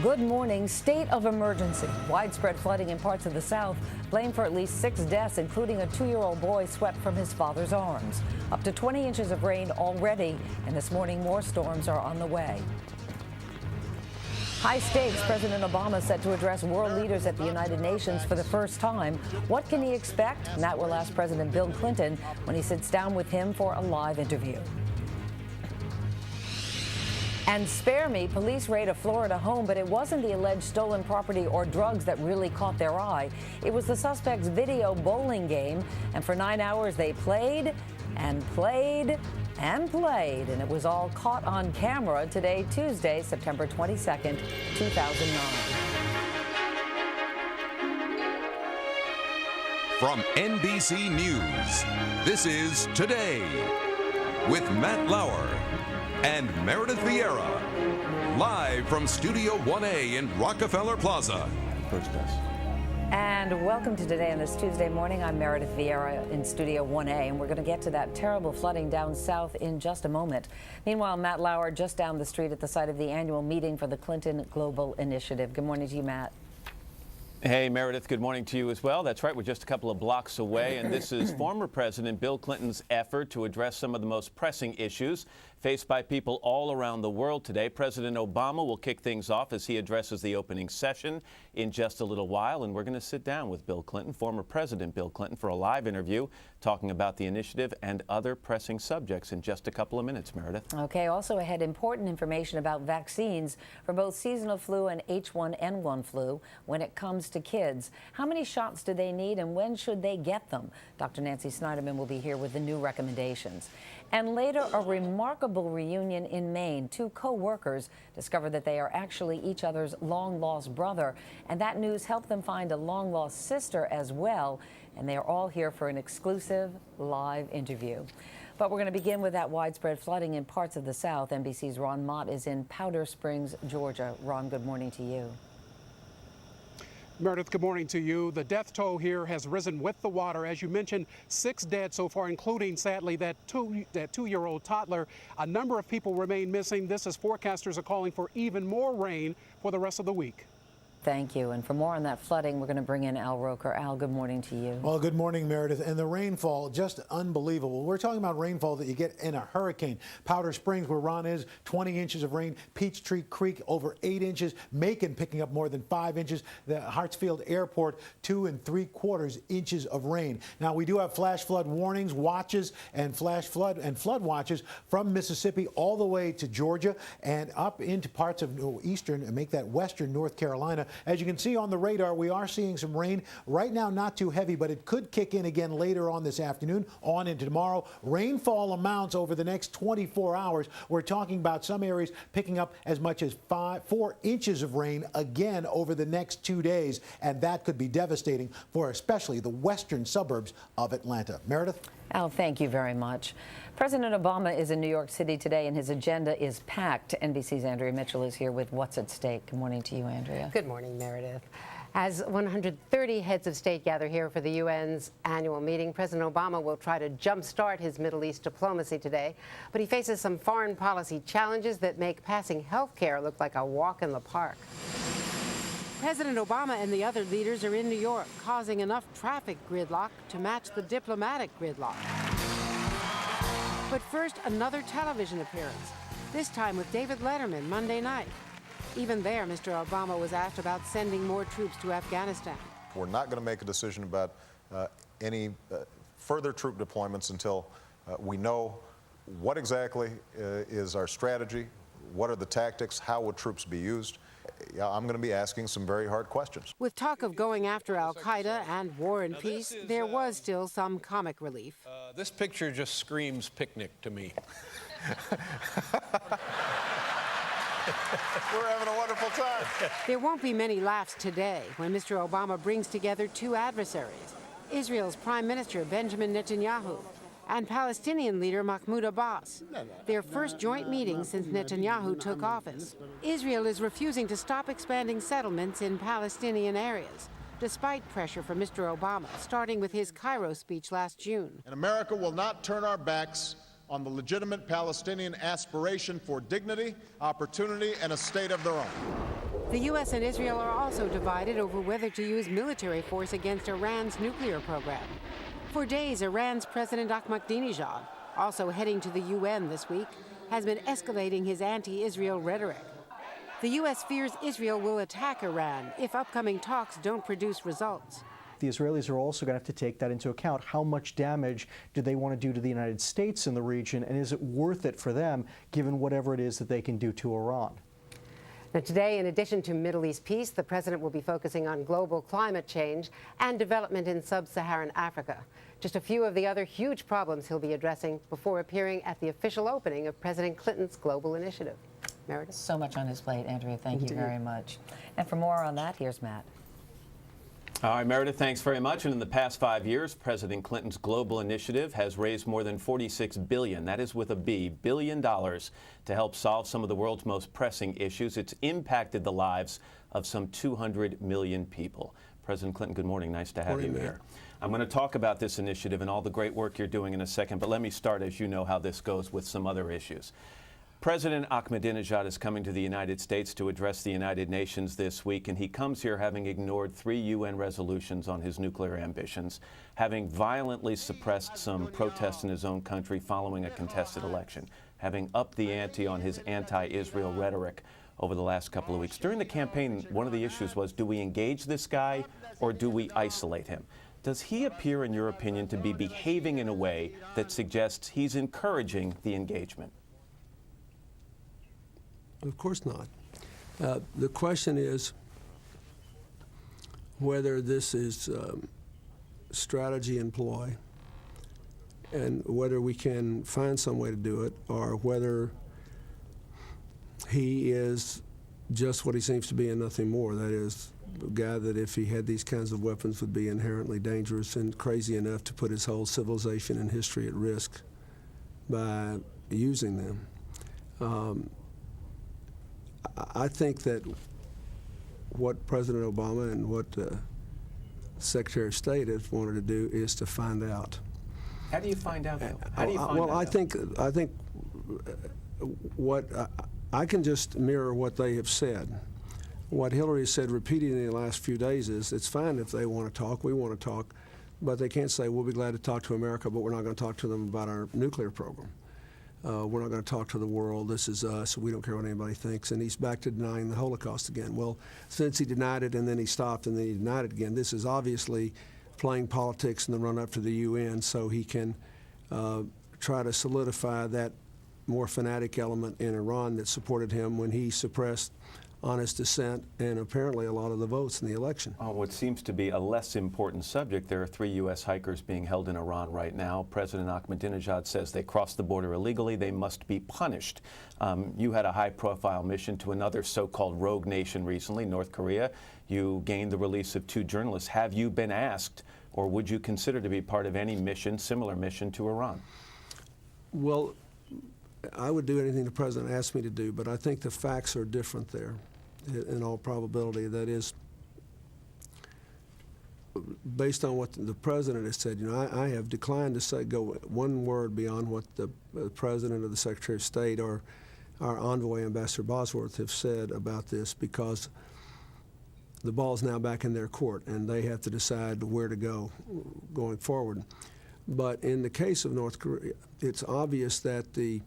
Good morning. State of emergency. Widespread flooding in parts of the South. Blamed for at least 6 deaths, including a 2-year-old boy swept from his father's arms. Up to 20 inches of rain already, and this morning more storms are on the way. High stakes. President Obama set to address world leaders at the United Nations for the first time. What can he expect? Matt will ask President Bill Clinton when he sits down with him for a live interview. And spare me, police raid a Florida home, but it wasn't the alleged stolen property or drugs that really caught their eye. It was the suspect's video bowling game, and for 9 hours they played and played and played, and it was all caught on camera today, Tuesday, September 22nd, 2009. From NBC News, this is Today with Matt Lauer and Meredith Vieira, live from Studio 1A in Rockefeller Plaza. First us. And welcome to Today on this Tuesday morning. I'm Meredith Vieira in Studio 1A, and we're going to get to that terrible flooding down south in just a moment. Meanwhile, Matt Lauer just down the street at the site of the annual meeting for the Clinton Global Initiative. Good morning to you, Matt. Hey, Meredith, good morning to you as well. That's right, we're just a couple of blocks away, and this is former President Bill Clinton's effort to address some of the most pressing issues faced by people all around the world today. President Obama will kick things off as he addresses the opening session in just a little while, and we're going to sit down with Bill Clinton, former President Bill Clinton, for a live interview talking about the initiative and other pressing subjects in just a couple of minutes, Meredith. Okay, also ahead, important information about vaccines for both seasonal flu and H1N1 flu when it comes to kids. How many shots do they need and when should they get them? Dr. Nancy Snyderman will be here with the new recommendations. And later, a remarkable reunion in Maine. 2 co-workers discovered that they are actually each other's long-lost brother, and that news helped them find a long-lost sister as well, and they are all here for an exclusive live interview. But we're going to begin with that widespread flooding in parts of the South. NBC's Ron Mott is in Powder Springs, Georgia. Ron, good morning to you. Meredith, good morning to you. The death toll here has risen with the water. As you mentioned, 6 dead so far, including, sadly, that 2-year-old toddler. A number of people remain missing. This as forecasters are calling for even more rain for the rest of the week. Thank you. And for more on that flooding, we're going to bring in Al Roker. Al, good morning to you. Well, good morning, Meredith. And the rainfall, just unbelievable. We're talking about rainfall that you get in a hurricane. Powder Springs, where Ron is, 20 inches of rain. Peachtree Creek, over 8 inches. Macon picking up more than 5 inches. The Hartsfield Airport, 2 3/4 inches of rain. Now, we do have flash flood warnings, watches, and flash flood and flood watches from Mississippi all the way to Georgia and up into parts of eastern and make that western North Carolina. As you can see on the radar, we are seeing some rain. Right now, not too heavy, but it could kick in again later on this afternoon, on into tomorrow. Rainfall amounts over the next 24 hours. We're talking about some areas picking up as much as 4 inches of rain again over the next 2 days, and that could be devastating for especially the western suburbs of Atlanta. Meredith? Al, thank you very much. President Obama is in New York City today, and his agenda is packed. NBC's Andrea Mitchell is here with What's at Stake. Good morning to you, Andrea. Good morning, Meredith. As 130 heads of state gather here for the UN's annual meeting, President Obama will try to jumpstart his Middle East diplomacy today, but he faces some foreign policy challenges that make passing health care look like a walk in the park. President Obama and the other leaders are in New York, causing enough traffic gridlock to match the diplomatic gridlock. But first, another television appearance, this time with David Letterman Monday night. Even there, Mr. Obama was asked about sending more troops to Afghanistan. We're not going to make a decision about any further troop deployments until we know what exactly is our strategy, what are the tactics, how would troops be used. I'm going to be asking some very hard questions. With talk of going after al-Qaeda and war and peace, there was still some comic relief. This picture just screams picnic to me. We're having a wonderful time. There won't be many laughs today when Mr. Obama brings together 2 adversaries, Israel's Prime Minister Benjamin Netanyahu and Palestinian leader Mahmoud Abbas, their first joint meeting since Netanyahu took office. Israel is refusing to stop expanding settlements in Palestinian areas, despite pressure from Mr. Obama, starting with his Cairo speech last June. And America will not turn our backs on the legitimate Palestinian aspiration for dignity, opportunity, and a state of their own. The U.S. and Israel are also divided over whether to use military force against Iran's nuclear program. For days, Iran's President Ahmadinejad, also heading to the UN this week, has been escalating his anti-Israel rhetoric. The U.S. fears Israel will attack Iran if upcoming talks don't produce results. The Israelis are also going to have to take that into account. How much damage do they want to do to the United States in the region, and is it worth it for them, given whatever it is that they can do to Iran? Now, today, in addition to Middle East peace, the president will be focusing on global climate change and development in sub-Saharan Africa. Just a few of the other huge problems he'll be addressing before appearing at the official opening of President Clinton's Global Initiative. Meredith? So much on his plate, Andrea. Thank you very much. And for more on that, here's Matt. All right, Meredith, thanks very much. And in the past 5 years, President Clinton's Global Initiative has raised more than $46 billion, that is with a B, billion dollars, to help solve some of the world's most pressing issues. It's impacted the lives of some 200 million people. President Clinton, good morning. Nice to have you here. I'm going to talk about this initiative and all the great work you're doing in a second, but let me start, as you know, how this goes with some other issues. President Ahmadinejad is coming to the United States to address the United Nations this week, and he comes here having ignored 3 UN resolutions on his nuclear ambitions, having violently suppressed some protests in his own country following a contested election, having upped the ante on his anti-Israel rhetoric over the last couple of weeks. During the campaign, one of the issues was, do we engage this guy or do we isolate him? Does he appear, in your opinion, to be behaving in a way that suggests he's encouraging the engagement? Of course not. The question is whether this is strategy and ploy, and whether we can find some way to do it, or whether he is just what he seems to be and nothing more. That is, a guy that if he had these kinds of weapons would be inherently dangerous and crazy enough to put his whole civilization and history at risk by using them. I think that what President Obama and what Secretary of State has wanted to do is to find out. How do you find out, though? How do you find well, out? I think what I can just mirror what they have said. What Hillary has said repeatedly in the last few days is it's fine if they want to talk, we want to talk, but they can't say we'll be glad to talk to America, but we're not going to talk to them about our nuclear program. We're not going to talk to the world. This is us. We don't care what anybody thinks. And he's back to denying the Holocaust again. Well, since he denied it and then he stopped and then he denied it again, this is obviously playing politics in the run-up to the UN so he can try to solidify that more fanatic element in Iran that supported him when he suppressed honest dissent and apparently a lot of the votes in the election. On what seems to be a less important subject, there are 3 U.S. hikers being held in Iran right now. President Ahmadinejad says they crossed the border illegally. They must be punished. You had a high-profile mission to another so-called rogue nation recently, North Korea. You gained the release of 2 journalists. Have you been asked, or would you consider to be part of any mission, similar mission to Iran? Well, I would do anything the president asked me to do, but I think the facts are different there, in all probability. That is, based on what the president has said, you know, I have declined to go one word beyond what the president or the Secretary of State or our envoy, Ambassador Bosworth, have said about this, because the ball is now back in their court, and they have to decide where to go going forward. But in the case of North Korea, it's obvious that the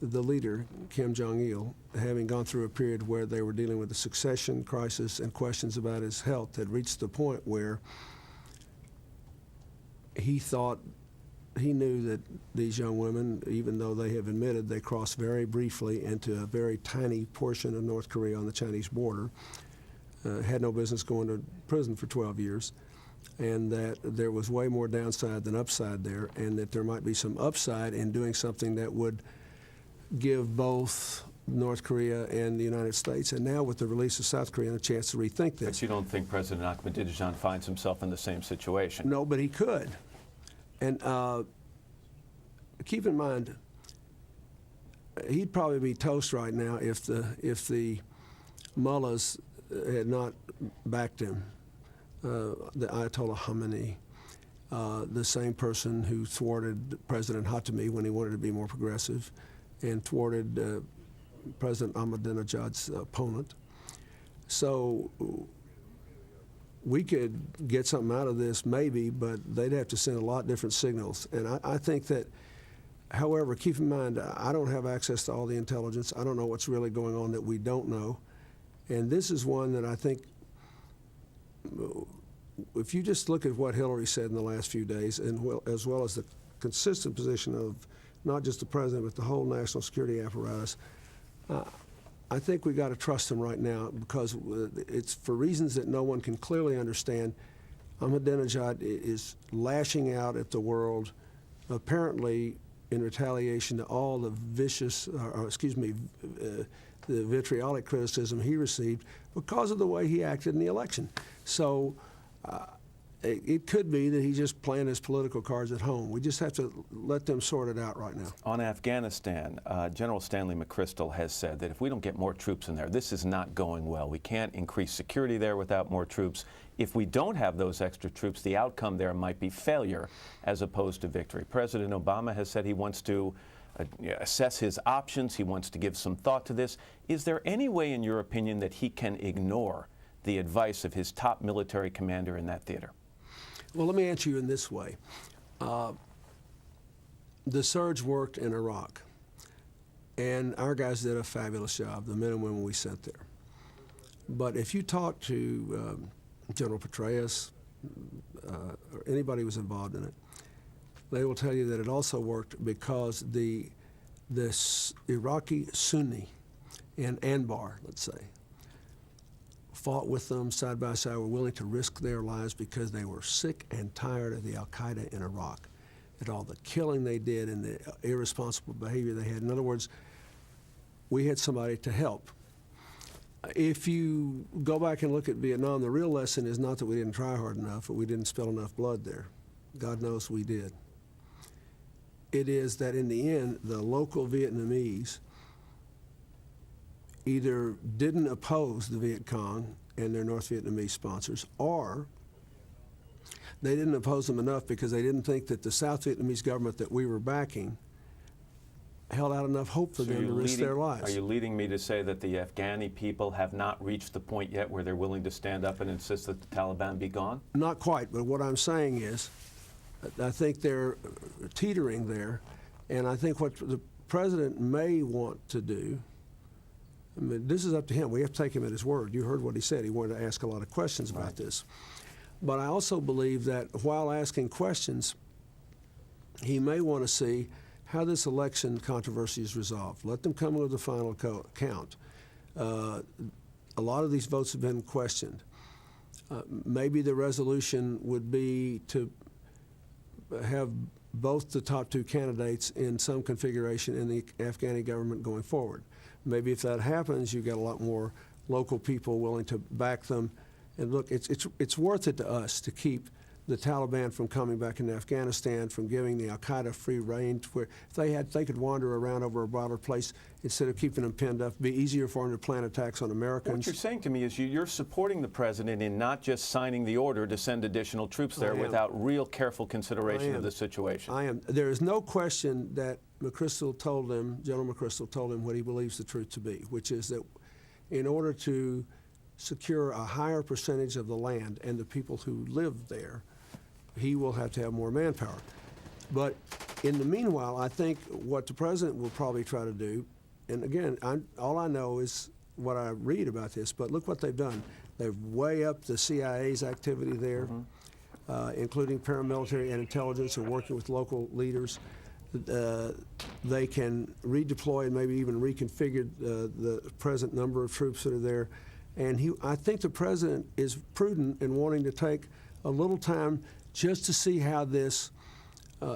leader, Kim Jong-il, having gone through a period where they were dealing with a succession crisis and questions about his health, had reached the point where he knew that these young women, even though they have admitted they crossed very briefly into a very tiny portion of North Korea on the Chinese border, had no business going to prison for 12 years, and that there was way more downside than upside there, and that there might be some upside in doing something that would give both North Korea and the United States, and now with the release of South Korea, a chance to rethink this. But you don't think President Ahmadinejad finds himself in the same situation? No, but he could. And keep in mind, he'd probably be toast right now if the mullahs had not backed him. The Ayatollah Khamenei, the same person who thwarted President Khatami when he wanted to be more progressive, and thwarted President Ahmadinejad's opponent. So we could get something out of this maybe, but they'd have to send a lot different signals. And I think that, however, keep in mind, I don't have access to all the intelligence. I don't know what's really going on that we don't know. And this is one that I think, if you just look at what Hillary said in the last few days, and as well as the consistent position of not just the president, but the whole national security apparatus, I think we got to trust him right now, because it's for reasons that no one can clearly understand. Ahmadinejad is lashing out at the world, apparently in retaliation to all the vicious, the vitriolic criticism he received because of the way he acted in the election. So it could be that he's just playing his political cards at home. We just have to let them sort it out right now. On Afghanistan, General Stanley McChrystal has said that if we don't get more troops in there, this is not going well. We can't increase security there without more troops. If we don't have those extra troops, the outcome there might be failure as opposed to victory. President Obama has said he wants to assess his options. He wants to give some thought to this. Is there any way, in your opinion, that he can ignore the advice of his top military commander in that theater? Well, let me answer you in this way. The surge worked in Iraq, and our guys did a fabulous job, the men and women we sent there. But if you talk to General Petraeus, or anybody who was involved in it, they will tell you that it also worked because the Iraqi Sunni in Anbar, let's say, fought with them side by side, were willing to risk their lives because they were sick and tired of the al-Qaeda in Iraq, and all the killing they did and the irresponsible behavior they had. In other words, we had somebody to help. If you go back and look at Vietnam, the real lesson is not that we didn't try hard enough, but we didn't spill enough blood there. God knows we did. It is that in the end, the local Vietnamese either didn't oppose the Viet Cong and their North Vietnamese sponsors, or they didn't oppose them enough because they didn't think that the South Vietnamese government that we were backing held out enough hope for them to risk their lives. Are you leading me to say that the Afghani people have not reached the point yet where they're willing to stand up and insist that the Taliban be gone? Not quite, but what I'm saying is I think they're teetering there, and I think what the president may want to do, I mean, this is up to him. We have to take him at his word. You heard what he said. He wanted to ask a lot of questions about this. But I also believe that while asking questions, he may want to see how this election controversy is resolved. Let them come with the final count. A lot of these votes have been questioned. Maybe the resolution would be to have both the top two candidates in some configuration in the Afghani government going forward. Maybe if that happens, you get a lot more local people willing to back them. And look, it's worth it to us to keep the Taliban from coming back into Afghanistan, from giving the al-Qaeda free rein, where if they could wander around over a broader place instead of keeping them pinned up. It'd be easier for them to plan attacks on Americans. What you're saying to me is you're supporting the president in not just signing the order to send additional troops there without real careful consideration of the situation. I am. There is no question that General McChrystal told him what he believes the truth to be, which is that in order to secure a higher percentage of the land and the people who live there, he will have to have more manpower. But in the meanwhile, I think what the president will probably try to do, and again, all I know is what I read about this, but look what they've done. They've way up the CIA's activity there, including paramilitary and intelligence, and working with local leaders. They can redeploy and maybe even reconfigure the present number of troops that are there. And I think the president is prudent in wanting to take a little time just to see how this,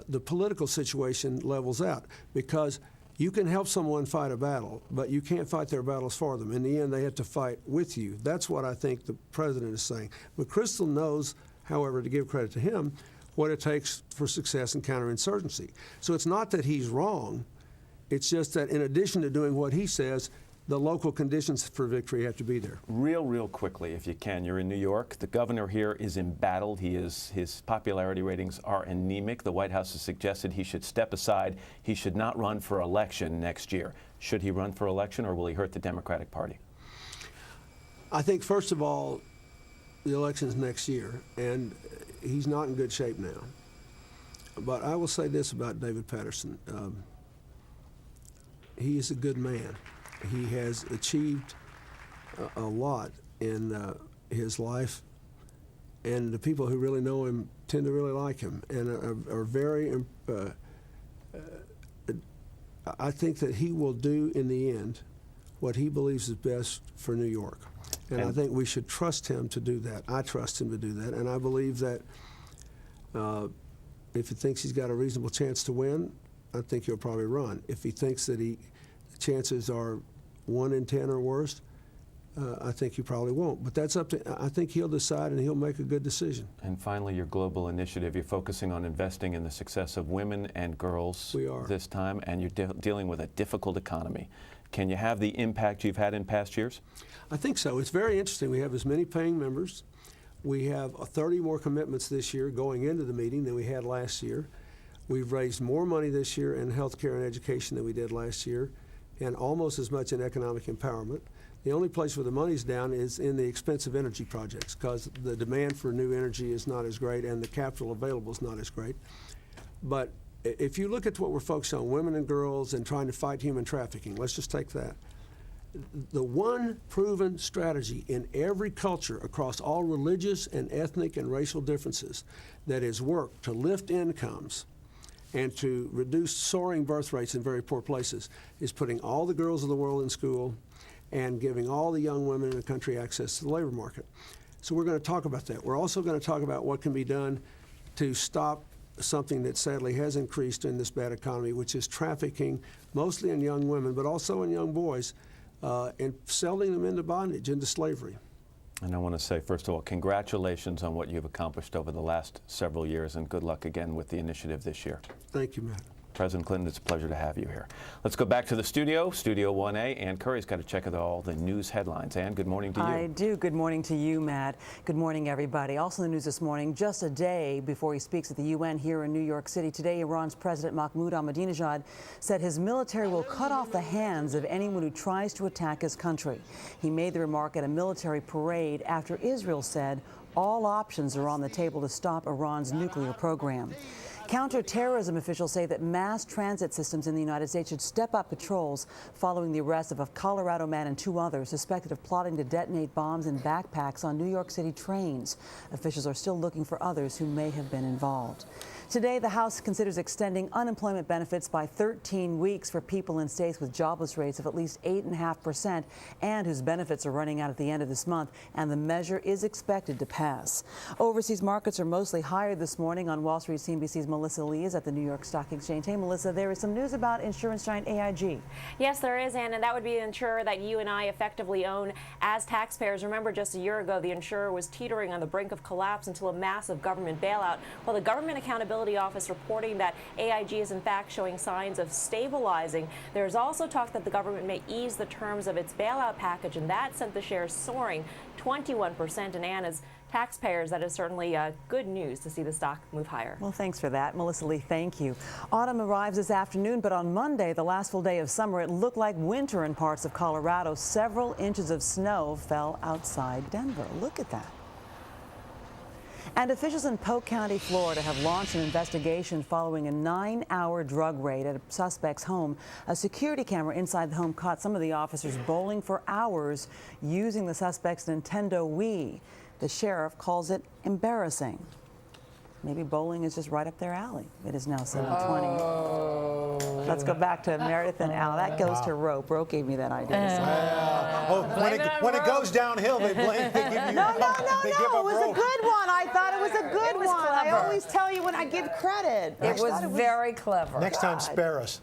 the political situation levels out. Because you can help someone fight a battle, but you can't fight their battles for them. In the end, they have to fight with you. That's what I think the president is saying. McChrystal knows, however, to give credit to him, what it takes for success in counterinsurgency. So it's not that he's wrong. It's just that in addition to doing what he says, the local conditions for victory have to be there. Real quickly, if you can. You're in New York. The governor here is embattled. His popularity ratings are anemic. The White House has suggested he should step aside. He should not run for election next year. Should he run for election, or will he hurt the Democratic Party? I think, first of all, the election's next year, and he's not in good shape now. But I will say this about David Paterson. He is a good man. He has achieved a lot in his life, and the people who really know him tend to really like him and are very I think that he will do in the end what he believes is best for New York. And I think we should trust him to do that. I trust him to do that. And I believe that if he thinks he's got a reasonable chance to win, I think he'll probably run. If he thinks that the chances are 1 in 10 or worse, I think he probably won't. But that's up to, I think he'll decide and he'll make a good decision. And finally, your global initiative, you're focusing on investing in the success of women and girls this time, and you're dealing with a difficult economy. Can you have the impact you've had in past years? I think so. It's very interesting. We have as many paying members. We have 30 more commitments this year going into the meeting than we had last year. We've raised more money this year in healthcare and education than we did last year, and almost as much in economic empowerment. The only place where the money's down is in the expensive energy projects, because the demand for new energy is not as great and the capital available is not as great. But if you look at what we're focused on, women and girls and trying to fight human trafficking, let's just take that. The one proven strategy in every culture across all religious and ethnic and racial differences that has worked to lift incomes and to reduce soaring birth rates in very poor places is putting all the girls of the world in school and giving all the young women in the country access to the labor market. So we're going to talk about that. We're also going to talk about what can be done to stop something that sadly has increased in this bad economy, which is trafficking, mostly in young women, but also in young boys, and selling them into bondage, into slavery. And I want to say, first of all, congratulations on what you've accomplished over the last several years, and good luck again with the initiative this year. Thank you, Matt. President Clinton, it's a pleasure to have you here. Let's go back to the studio, Studio 1A. Ann Curry's got to check out all the news headlines. Ann, good morning to you. I do. Good morning to you, Matt. Good morning, everybody. Also in the news this morning, just a day before he speaks at the UN here in New York City, today Iran's President Mahmoud Ahmadinejad said his military will cut off the hands of anyone who tries to attack his country. He made the remark at a military parade after Israel said all options are on the table to stop Iran's nuclear program. Counterterrorism officials say that mass transit systems in the United States should step up patrols following the arrest of a Colorado man and 2 others suspected of plotting to detonate bombs in backpacks on New York City trains. Officials are still looking for others who may have been involved. Today, the House considers extending unemployment benefits by 13 weeks for people in states with jobless rates of at least 8.5% and whose benefits are running out at the end of this month, and the measure is expected to pass. Overseas markets are mostly higher this morning. On Wall Street, CNBC's Melissa Lee is at the New York Stock Exchange. Hey, Melissa, there is some news about insurance giant AIG. Yes, there is, Ann, and that would be the insurer that you and I effectively own as taxpayers. Remember, just a year ago, the insurer was teetering on the brink of collapse until a massive government bailout. Well, the Government Accountability Office reporting that AIG is in fact showing signs of stabilizing. There's also talk that the government may ease the terms of its bailout package, and that sent the shares soaring 21%. And Ann, as taxpayers, that is certainly good news to see the stock move higher. Well, thanks for that, Melissa Lee. Thank you. Autumn arrives this afternoon, but on Monday, the last full day of summer, it looked like winter in parts of Colorado. Several inches of snow fell outside Denver. Look at that. And officials in Polk County, Florida, have launched an investigation following a 9-hour drug raid at a suspect's home. A security camera inside the home caught some of the officers bowling for hours using the suspect's Nintendo Wii. The sheriff calls it embarrassing. Maybe bowling is just right up their alley. It is now 7:20. Oh. Let's go back to Meredith and Al. That goes to Rope. Rope gave me that idea. When it goes downhill, they blame. They give you. No. It was a good one. I thought it was a good one. Clever. I always tell you when I give credit. It was very clever. Next time, spare us.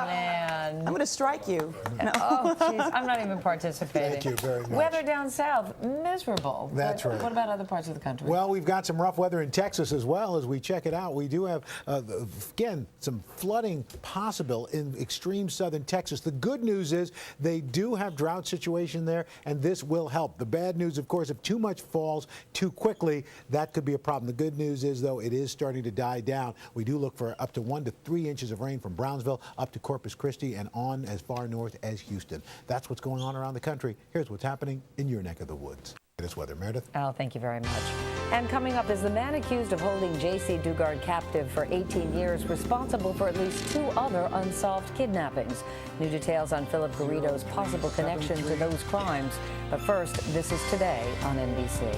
Man. I'm going to strike you. No. Oh, jeez. I'm not even participating. Thank you very much. Weather down south, miserable. That's right. What about other parts of the country? Well, we've got some rough weather in Texas as well. As we check it out, we do have, again, some flooding possible in extreme southern Texas. The good news is they do have drought situation there, and this will help. The bad news, of course, if too much falls too quickly, that could be a problem. The good news is, though, it is starting to die down. We do look for up to 1 to 3 inches of rain from Brownsville up to Corpus Christi and on one as far north as Houston. That's what's going on around the country. Here's what's happening in your neck of the woods. Latest weather, Meredith. Al, thank you very much. And coming up is the man accused of holding J.C. Dugard captive for 18 years, responsible for at least 2 other unsolved kidnappings. New details on Philip Garrido's possible connection to those crimes. But first, this is Today on NBC.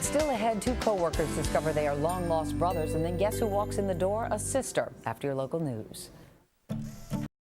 Still ahead, 2 co-workers discover they are long-lost brothers, and then guess who walks in the door? A sister. After your local news.